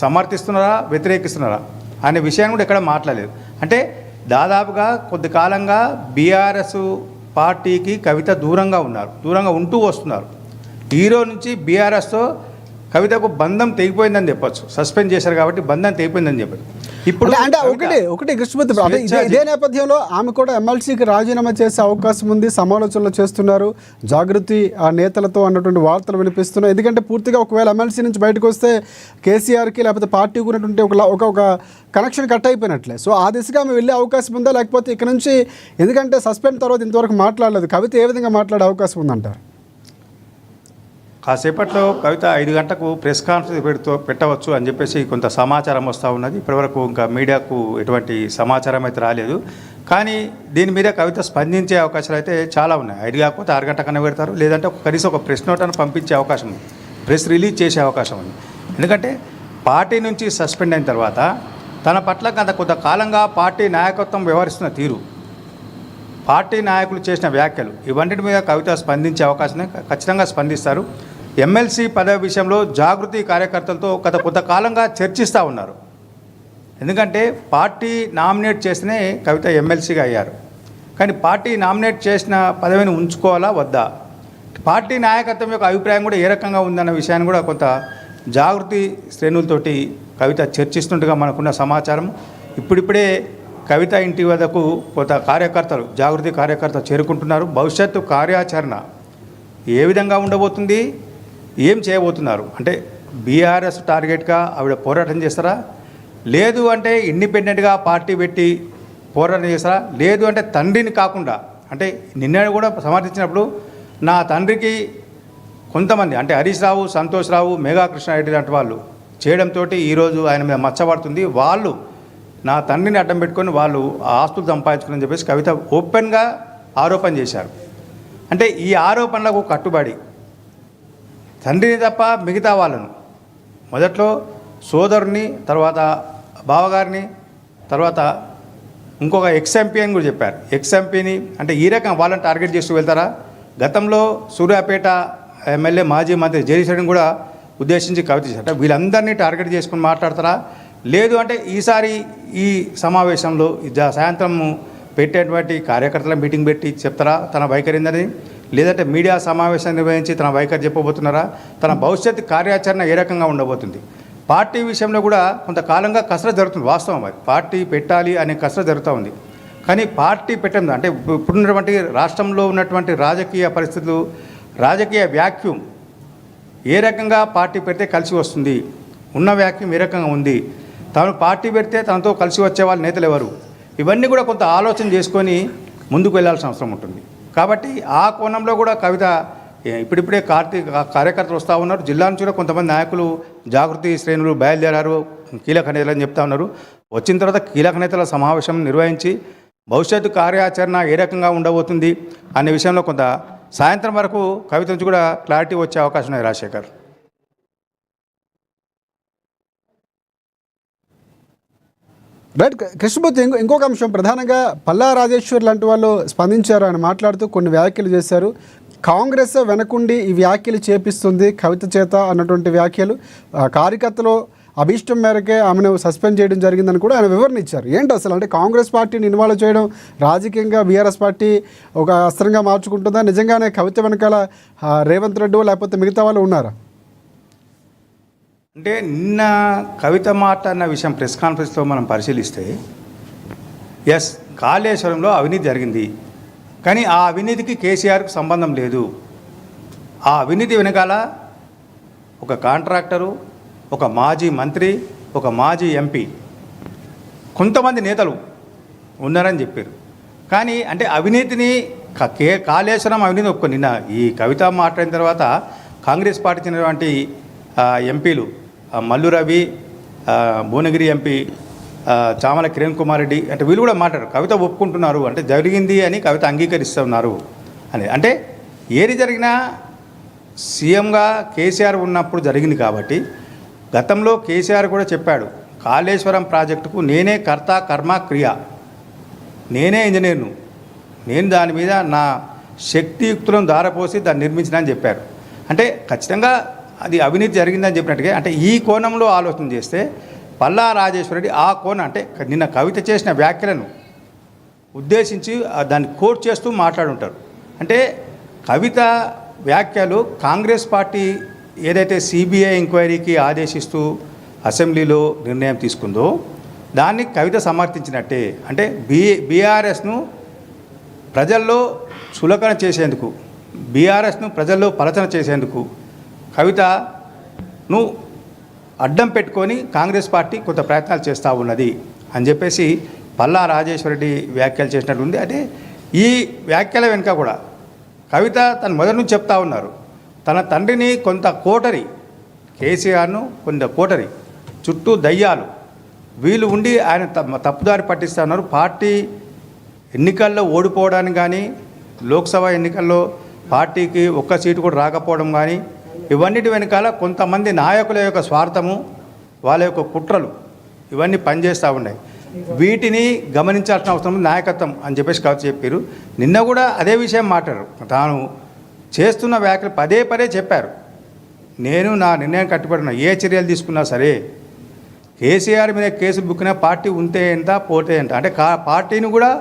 సమర్థిస్తున్నారా వ్యతిరేకిస్తున్నారా అనే విషయాన్ని కూడా ఎక్కడ మాట్లాడలేదు. అంటే దాదాపుగా కొద్ది కాలంగా బీఆర్ఎస్ పార్టీకి కవిత దూరంగా ఉంటూ వస్తున్నారు. హీరో నుంచి బీఆర్ఎస్తో కవితకు బంధం తెగిపోయిందని చెప్పచ్చు. సస్పెండ్ చేశారు కాబట్టి బంధం తెగిపోయిందని చెప్పచ్చు. ఇప్పుడు అంటే ఒకటి కృష్ణమూర్తి, ఇదే నేపథ్యంలో ఆమె కూడా ఎమ్మెల్సీకి రాజీనామా చేసే అవకాశం ఉంది, సమాలోచనలు చేస్తున్నారు జాగృతి ఆ నేతలతో అన్నటువంటి వార్తలు వినిపిస్తున్నాయి. ఎందుకంటే పూర్తిగా ఒకవేళ ఎమ్మెల్సీ నుంచి బయటకు వస్తే కేసీఆర్కి లేకపోతే పార్టీకి ఉన్నటువంటి ఒక కనెక్షన్ కట్ అయిపోయినట్లే. సో ఆ దిశగా ఆమె వెళ్ళే అవకాశం ఉందా, లేకపోతే ఇక్కడ నుంచి ఎందుకంటే సస్పెండ్ తర్వాత ఇంతవరకు మాట్లాడలేదు, కవిత ఏ విధంగా మాట్లాడే అవకాశం ఉందంటారు? కాసేపట్లో కవిత 5 గంటలకు ప్రెస్ కాన్ఫరెన్స్ పెట్టవచ్చు అని చెప్పేసి కొంత సమాచారం వస్తూ ఉన్నది. ఇప్పటివరకు ఇంకా మీడియాకు ఎటువంటి సమాచారం అయితే రాలేదు. కానీ దీని మీద కవిత స్పందించే అవకాశాలు అయితే చాలా ఉన్నాయి. 5 కాకపోతే 6 గంటకన్నా పెడతారు, లేదంటే కనీసం ఒక ప్రెస్ నోట్ అని పంపించే అవకాశం ఉంది, ప్రెస్ రిలీజ్ చేసే అవకాశం ఉంది. ఎందుకంటే పార్టీ నుంచి సస్పెండ్ అయిన తర్వాత తన పట్ల కొంత కాలంగా పార్టీ నాయకత్వం వ్యవహరిస్తున్న తీరు, పార్టీ నాయకులు చేసిన వ్యాఖ్యలు, ఇవన్నిటి మీద కవిత స్పందించే అవకాశమే ఖచ్చితంగా స్పందిస్తారు. ఎమ్మెల్సీ పదవి విషయంలో జాగృతి కార్యకర్తలతో కొంతకాలంగా చర్చిస్తూ ఉన్నారు. ఎందుకంటే పార్టీ నామినేట్ చేస్తేనే కవిత ఎమ్మెల్సీగా అయ్యారు. కానీ పార్టీ నామినేట్ చేసిన పదవిని ఉంచుకోవాలా వద్దా, పార్టీ నాయకత్వం యొక్క అభిప్రాయం కూడా ఏ రకంగా ఉందన్న విషయాన్ని కూడా కొంత జాగృతి శ్రేణులతోటి కవిత చర్చిస్తుండగా మనకున్న సమాచారం. ఇప్పుడిప్పుడే కవిత ఇంటి వద్దకు కొంత కార్యకర్తలు, జాగృతి కార్యకర్తలు చేరుకుంటున్నారు. భవిష్యత్తు కార్యాచరణ ఏ విధంగా ఉండబోతుంది, ఏం చేయబోతున్నారు అంటే బీఆర్ఎస్ టార్గెట్గా ఆవిడ పోరాటం చేస్తారా, లేదు అంటే ఇండిపెండెంట్గా పార్టీ పెట్టి పోరాటం చేస్తారా, లేదు అంటే తండ్రిని కాకుండా, అంటే నిన్న కూడా సమర్థించినప్పుడు నా తండ్రికి కొంతమంది అంటే హరీష్ రావు, సంతోష్ రావు, మేఘా కృష్ణారెడ్డి లాంటి వాళ్ళు చేయడంతో ఈరోజు ఆయన మీద మచ్చబడుతుంది. వాళ్ళు నా తండ్రిని అడ్డం పెట్టుకొని వాళ్ళు ఆస్తులు సంపాదించుకుని చెప్పేసి కవిత ఓపెన్గా ఆరోపణ చేశారు. అంటే ఈ ఆరోపణలకు కట్టుబడి తండ్రిని తప్ప మిగతా వాళ్ళను, మొదట్లో సోదరుని, తర్వాత బావగారిని, తర్వాత ఇంకొక ఎక్స్ఎంపీ అని కూడా చెప్పారు. ఎక్స్ఎంపీని అంటే ఈ రకం వాళ్ళని టార్గెట్ చేస్తూ వెళ్తారా? గతంలో సూర్యాపేట ఎమ్మెల్యే మాజీ మంత్రి జయశరణ్ కూడా ఉద్దేశించి కవిత చేశారట. వీళ్ళందరినీ టార్గెట్ చేసుకుని మాట్లాడతారా, లేదు అంటే ఈసారి ఈ సమావేశంలో సాయంత్రం పెట్టేటువంటి కార్యకర్తల మీటింగ్ పెట్టి చెప్తారా తన వైఖరిందని, లేదంటే మీడియా సమావేశం నిర్వహించి తన వైఖరి చెప్పబోతున్నారా, తన భవిష్యత్తు కార్యాచరణ ఏ రకంగా ఉండబోతుంది? పార్టీ విషయంలో కూడా కొంతకాలంగా కసరత్తు జరుగుతుంది. వాస్తవం అది, పార్టీ పెట్టాలి అనే కసరత్తు జరుగుతూ ఉంది. కానీ పార్టీ పెట్టడం అంటే ఇప్పుడున్నటువంటి రాష్ట్రంలో ఉన్నటువంటి రాజకీయ పరిస్థితులు, రాజకీయ వ్యాక్యూమ్ ఏ రకంగా పార్టీ పెడితే కలిసి వస్తుంది, ఉన్న వ్యాక్యూమ్ ఏ రకంగా ఉంది, తాను పార్టీ పెడితే తనతో కలిసి వచ్చే వాళ్ళ నేతలు ఎవరు, ఇవన్నీ కూడా కొంత ఆలోచన చేసుకొని ముందుకు వెళ్ళాల్సిన అవసరం ఉంటుంది. కాబట్టి ఆ కోణంలో కూడా కవిత ఇప్పుడిప్పుడే కార్యకర్తలు వస్తూ ఉన్నారు. జిల్లా నుంచి కూడా కొంతమంది నాయకులు, జాగృతి శ్రేణులు బయలుదేరారు, కీలక నేతలు అని చెప్తా ఉన్నారు. వచ్చిన తర్వాత కీలక నేతల సమావేశం నిర్వహించి భవిష్యత్తు కార్యాచరణ ఏ రకంగా ఉండబోతుంది అనే విషయంలో కొంత సాయంత్రం వరకు కవిత నుంచి కూడా క్లారిటీ వచ్చే అవకాశం ఉంది. రాజశేఖర్, రైట్. కృష్ణమూర్తి, ఇంకొక అంశం ప్రధానంగా పల్లా రాజేశ్వర్ లాంటి వాళ్ళు స్పందించారు. ఆయన మాట్లాడుతూ కొన్ని వ్యాఖ్యలు చేశారు. కాంగ్రెస్ వెనకుండి ఈ వ్యాఖ్యలు చేపిస్తుంది కవిత చేత అన్నటువంటి వ్యాఖ్యలు, కార్యకర్తలు అభీష్టం మేరకే ఆమెను సస్పెండ్ చేయడం జరిగిందని కూడా ఆయన వివరణ ఇచ్చారు. ఏంటి అసలు అంటే కాంగ్రెస్ పార్టీని ఇన్వాల్వ్ చేయడం రాజకీయంగా బీఆర్ఎస్ పార్టీ ఒక అస్త్రంగా మార్చుకుంటుందా, నిజంగానే కవిత వెనకాల రేవంత్ రెడ్డి లేకపోతే మిగతా వాళ్ళు ఉన్నారా? అంటే నిన్న కవిత మాట్లాడిన విషయం ప్రెస్ కాన్ఫరెన్స్లో మనం పరిశీలిస్తే, ఎస్ కాళేశ్వరంలో అవినీతి జరిగింది, కానీ ఆ అవినీతికి కేసీఆర్కు సంబంధం లేదు. ఆ అవినీతి వెనకాల ఒక కాంట్రాక్టరు, ఒక మాజీ మంత్రి, ఒక మాజీ ఎంపీ, కొంతమంది నేతలు ఉన్నారని చెప్పారు. కానీ అంటే అవినీతిని కాళేశ్వరం అవినీతి ఒప్పుకొని నిన్న ఈ కవిత మాట్లాడిన తర్వాత కాంగ్రెస్ పార్టీ చెందినటువంటి ఎంపీలు మల్లు రవి, భువనగిరి ఎంపీ చామల కిరణ్ కుమార్ రెడ్డి అంటే వీళ్ళు కూడా మాట్లాడారు. కవిత ఒప్పుకుంటున్నారు అంటే జరిగింది అని కవిత అంగీకరిస్తున్నారు అని. అంటే ఏది జరిగినా సీఎంగా కేసీఆర్ ఉన్నప్పుడు జరిగింది కాబట్టి గతంలో కేసీఆర్ కూడా చెప్పాడు, కాళేశ్వరం ప్రాజెక్టుకు నేనే కర్త కర్మ క్రియ, నేనే ఇంజనీర్ను, నేను దాని మీద నా శక్తియుక్తులను ధారపోసి దాన్ని నిర్మించిన అని చెప్పారు. అంటే ఖచ్చితంగా అది అవినీతి జరిగిందని చెప్పినట్టుగా అంటే ఈ కోణంలో ఆలోచన చేస్తే పల్లా రాజేశ్వరరెడ్డి ఆ కోణం అంటే నిన్న కవిత చేసిన వ్యాఖ్యలను ఉద్దేశించి దాన్ని కోట్ చేస్తూ మాట్లాడుంటారు. అంటే కవిత వ్యాఖ్యలు కాంగ్రెస్ పార్టీ ఏదైతే సిబిఐ ఎంక్వైరీకి ఆదేశిస్తూ అసెంబ్లీలో నిర్ణయం తీసుకుందో దాన్ని కవిత సమర్థించినట్టే. అంటే బీఆర్ఎస్ను ప్రజల్లో చులకన చేసేందుకు, బీఆర్ఎస్ను ప్రజల్లో పలచన చేసేందుకు కవితను అడ్డం పెట్టుకొని కాంగ్రెస్ పార్టీ కొంత ప్రయత్నాలు చేస్తూ ఉన్నది అని చెప్పేసి పల్లా రాజేశ్వరరెడ్డి వ్యాఖ్యలు చేసినట్టు ఉంది. అంటే ఈ వ్యాఖ్యల వెనుక కూడా కవిత తను మొదటి నుంచి చెప్తా ఉన్నారు, తన తండ్రిని కొంత కోటరి, కేసీఆర్ను కొంత కోటరి, చుట్టూ దయ్యాలు వీళ్ళు ఉండి ఆయన తప్పుదారి పట్టిస్తూ ఉన్నారు. పార్టీ ఎన్నికల్లో ఓడిపోవడానికి కానీ, లోక్సభ ఎన్నికల్లో పార్టీకి ఒక్క సీటు కూడా రాకపోవడం కానీ, ఇవన్నిటి వెనకాల కొంతమంది నాయకుల యొక్క స్వార్థము, వాళ్ళ యొక్క కుట్రలు ఇవన్నీ పనిచేస్తూ ఉన్నాయి. వీటిని గమనించాల్సిన అవసరం నాయకత్వం అని చెప్పేసి కవిత చెప్పారు. నిన్న కూడా అదే విషయం మాట్లాడారు. తాను చేస్తున్న వ్యాఖ్యలు పదే పదే చెప్పారు. నేను నా నిర్ణయం కట్టుబడిన ఏ చర్యలు తీసుకున్నా సరే కేసీఆర్ మీద కేసు బుక్కిన పార్టీ ఉంటే ఎంత పోతే ఎంత, అంటే పార్టీని కూడా